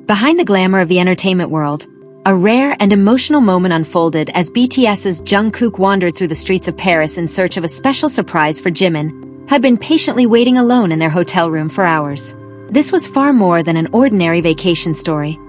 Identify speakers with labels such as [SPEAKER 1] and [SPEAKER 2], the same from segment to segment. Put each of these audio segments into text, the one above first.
[SPEAKER 1] Behind the glamour of the entertainment world, a rare and emotional moment unfolded as BTS's Jungkook wandered through the streets of Paris in search of a special surprise for Jimin, who had been patiently waiting alone in their hotel room for hours. This was far more than an ordinary vacation story.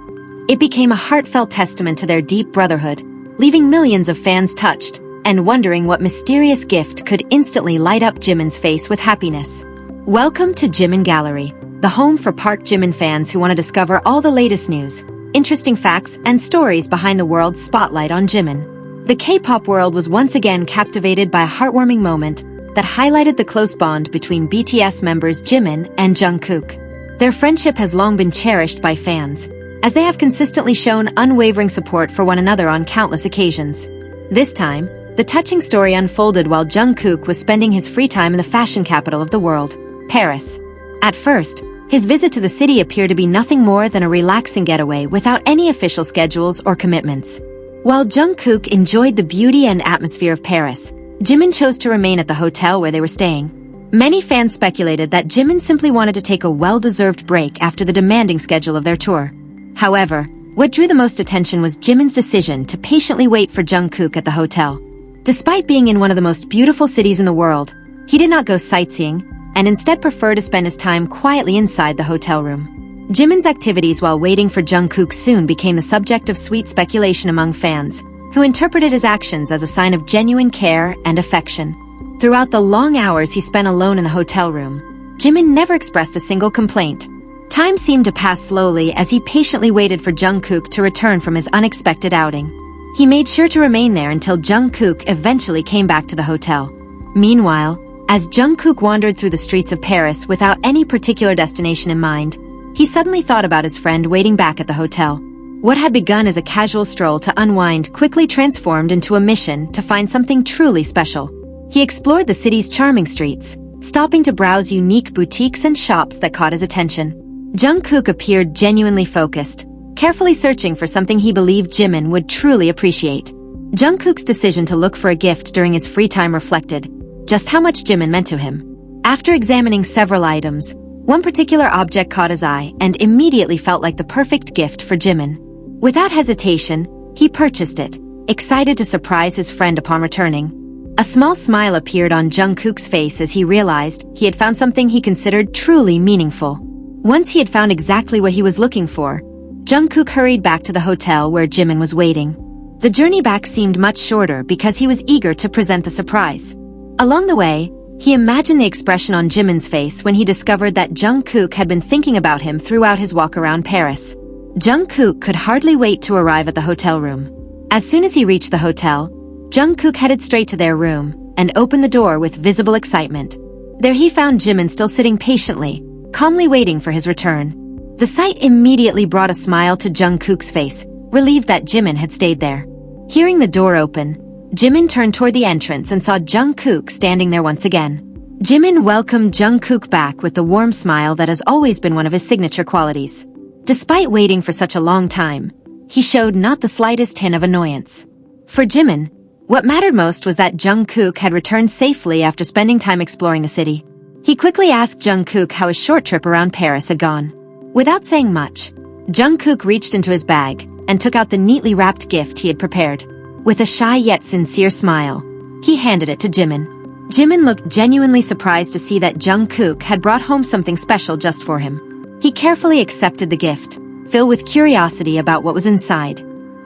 [SPEAKER 1] It became a heartfelt testament to their deep brotherhood, leaving millions of fans touched and wondering what mysterious gift could instantly light up Jimin's face with happiness. Welcome to Jimin Gallery, the home for Park Jimin fans who want to discover all the latest news, interesting facts, and stories behind the world's spotlight on Jimin. The K-pop world was once again captivated by a heartwarming moment that highlighted the close bond between BTS members Jimin and Jungkook. Their friendship has long been cherished by fans, as they have consistently shown unwavering support for one another on countless occasions. This time, the touching story unfolded while Jungkook was spending his free time in the fashion capital of the world, Paris. At first, his visit to the city appeared to be nothing more than a relaxing getaway without any official schedules or commitments. While Jungkook enjoyed the beauty and atmosphere of Paris, Jimin chose to remain at the hotel where they were staying. Many fans speculated that Jimin simply wanted to take a well-deserved break after the demanding schedule of their tour. However, what drew the most attention was Jimin's decision to patiently wait for Jungkook at the hotel. Despite being in one of the most beautiful cities in the world, he did not go sightseeing, and instead preferred to spend his time quietly inside the hotel room. Jimin's activities while waiting for Jungkook soon became the subject of sweet speculation among fans, who interpreted his actions as a sign of genuine care and affection. Throughout the long hours he spent alone in the hotel room, Jimin never expressed a single complaint. Time seemed to pass slowly as he patiently waited for Jungkook to return from his unexpected outing. He made sure to remain there until Jungkook eventually came back to the hotel. Meanwhile, as Jungkook wandered through the streets of Paris without any particular destination in mind, he suddenly thought about his friend waiting back at the hotel. What had begun as a casual stroll to unwind quickly transformed into a mission to find something truly special. He explored the city's charming streets, stopping to browse unique boutiques and shops that caught his attention. Jungkook appeared genuinely focused, carefully searching for something he believed Jimin would truly appreciate. Jungkook's decision to look for a gift during his free time reflected just how much Jimin meant to him. After examining several items, one particular object caught his eye and immediately felt like the perfect gift for Jimin. Without hesitation, he purchased it, excited to surprise his friend upon returning. A small smile appeared on Jungkook's face as he realized he had found something he considered truly meaningful. Once he had found exactly what he was looking for, Jungkook hurried back to the hotel where Jimin was waiting. The journey back seemed much shorter because he was eager to present the surprise. Along the way, he imagined the expression on Jimin's face when he discovered that Jungkook had been thinking about him throughout his walk around Paris. Jungkook could hardly wait to arrive at the hotel room. As soon as he reached the hotel, Jungkook headed straight to their room and opened the door with visible excitement. There he found Jimin still sitting patiently, calmly waiting for his return. The sight immediately brought a smile to Jungkook's face, relieved that Jimin had stayed there. Hearing the door open, Jimin turned toward the entrance and saw Jungkook standing there once again. Jimin welcomed Jungkook back with the warm smile that has always been one of his signature qualities. Despite waiting for such a long time, he showed not the slightest hint of annoyance. For Jimin, what mattered most was that Jungkook had returned safely after spending time exploring the city. He quickly asked Jungkook how his short trip around Paris had gone. Without saying much, Jungkook reached into his bag and took out the neatly wrapped gift he had prepared. With a shy yet sincere smile, he handed it to Jimin. Jimin looked genuinely surprised to see that Jungkook had brought home something special just for him. He carefully accepted the gift, filled with curiosity about what was inside.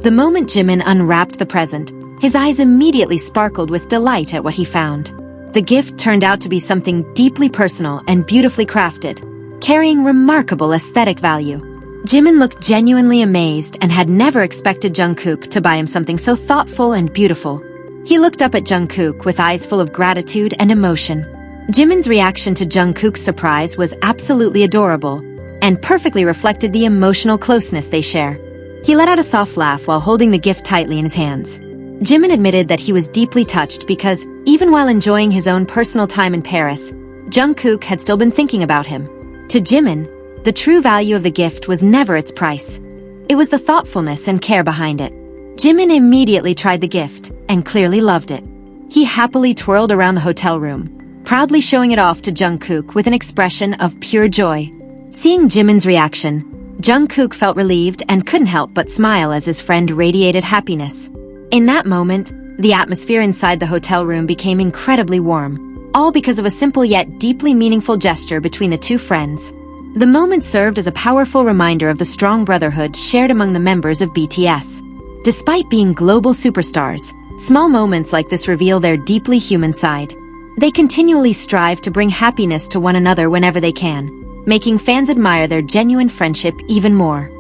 [SPEAKER 1] The moment Jimin unwrapped the present, his eyes immediately sparkled with delight at what he found. The gift turned out to be something deeply personal and beautifully crafted, carrying remarkable aesthetic value. Jimin looked genuinely amazed and had never expected Jungkook to buy him something so thoughtful and beautiful. He looked up at Jungkook with eyes full of gratitude and emotion. Jimin's reaction to Jungkook's surprise was absolutely adorable and perfectly reflected the emotional closeness they share. He let out a soft laugh while holding the gift tightly in his hands. Jimin admitted that he was deeply touched because, even while enjoying his own personal time in Paris, Jungkook had still been thinking about him. To Jimin, the true value of the gift was never its price. It was the thoughtfulness and care behind it. Jimin immediately tried the gift and clearly loved it. He happily twirled around the hotel room, proudly showing it off to Jungkook with an expression of pure joy. Seeing Jimin's reaction, Jungkook felt relieved and couldn't help but smile as his friend radiated happiness. In that moment, the atmosphere inside the hotel room became incredibly warm, all because of a simple yet deeply meaningful gesture between the two friends. The moment served as a powerful reminder of the strong brotherhood shared among the members of BTS. Despite being global superstars, small moments like this reveal their deeply human side. They continually strive to bring happiness to one another whenever they can, making fans admire their genuine friendship even more.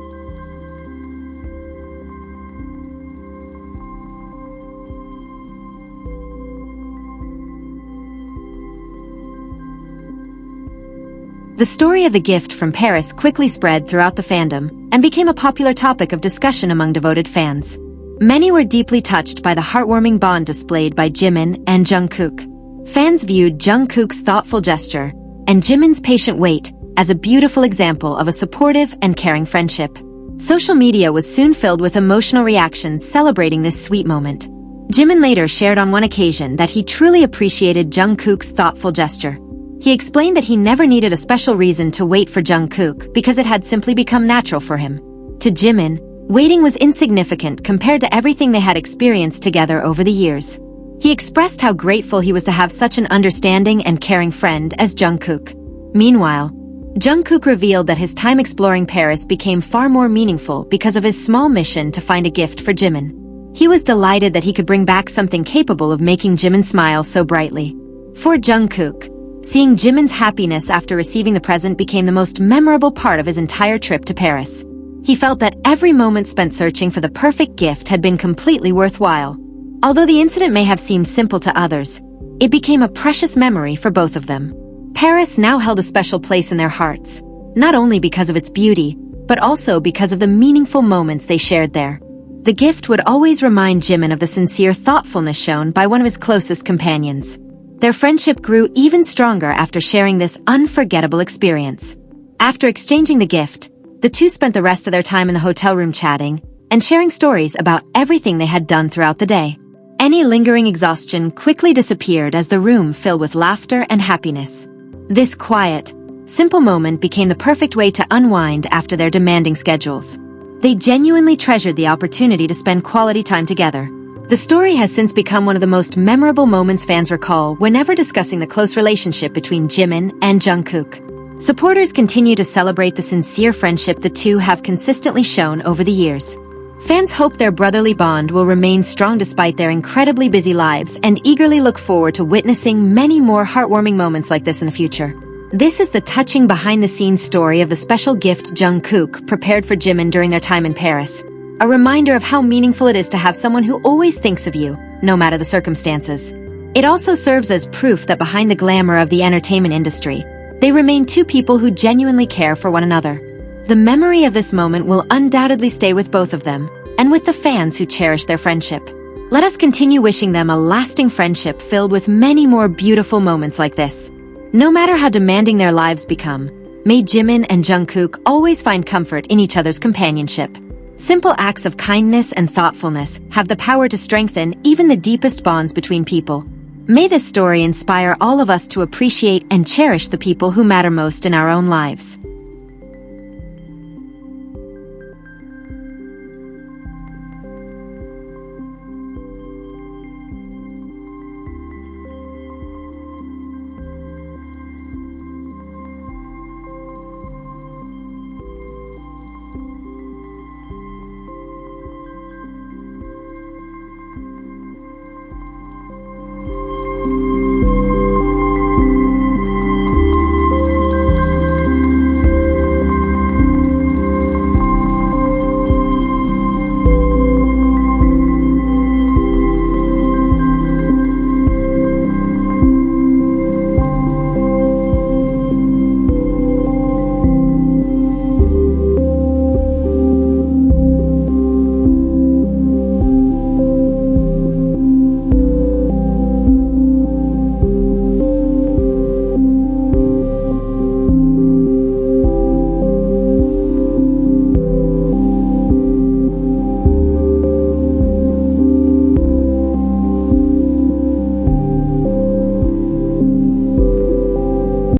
[SPEAKER 1] The story of the gift from Paris quickly spread throughout the fandom and became a popular topic of discussion among devoted fans. Many were deeply touched by the heartwarming bond displayed by Jimin and Jungkook. Fans viewed Jungkook's thoughtful gesture and Jimin's patient wait as a beautiful example of a supportive and caring friendship. Social media was soon filled with emotional reactions celebrating this sweet moment. Jimin later shared on one occasion that he truly appreciated Jungkook's thoughtful gesture. He explained that he never needed a special reason to wait for Jungkook because it had simply become natural for him. To Jimin, waiting was insignificant compared to everything they had experienced together over the years. He expressed how grateful he was to have such an understanding and caring friend as Jungkook. Meanwhile, Jungkook revealed that his time exploring Paris became far more meaningful because of his small mission to find a gift for Jimin. He was delighted that he could bring back something capable of making Jimin smile so brightly. For Jungkook, seeing Jimin's happiness after receiving the present became the most memorable part of his entire trip to Paris. He felt that every moment spent searching for the perfect gift had been completely worthwhile. Although the incident may have seemed simple to others, it became a precious memory for both of them. Paris now held a special place in their hearts, not only because of its beauty, but also because of the meaningful moments they shared there. The gift would always remind Jimin of the sincere thoughtfulness shown by one of his closest companions. Their friendship grew even stronger after sharing this unforgettable experience. After exchanging the gift, the two spent the rest of their time in the hotel room chatting and sharing stories about everything they had done throughout the day. Any lingering exhaustion quickly disappeared as the room filled with laughter and happiness. This quiet, simple moment became the perfect way to unwind after their demanding schedules. They genuinely treasured the opportunity to spend quality time together. The story has since become one of the most memorable moments fans recall whenever discussing the close relationship between Jimin and Jungkook. Supporters continue to celebrate the sincere friendship the two have consistently shown over the years. Fans hope their brotherly bond will remain strong despite their incredibly busy lives and eagerly look forward to witnessing many more heartwarming moments like this in the future. This is the touching behind-the-scenes story of the special gift Jungkook prepared for Jimin during their time in Paris. A reminder of how meaningful it is to have someone who always thinks of you, no matter the circumstances. It also serves as proof that behind the glamour of the entertainment industry, they remain two people who genuinely care for one another. The memory of this moment will undoubtedly stay with both of them, and with the fans who cherish their friendship. Let us continue wishing them a lasting friendship filled with many more beautiful moments like this. No matter how demanding their lives become, may Jimin and Jungkook always find comfort in each other's companionship. Simple acts of kindness and thoughtfulness have the power to strengthen even the deepest bonds between people. May this story inspire all of us to appreciate and cherish the people who matter most in our own lives.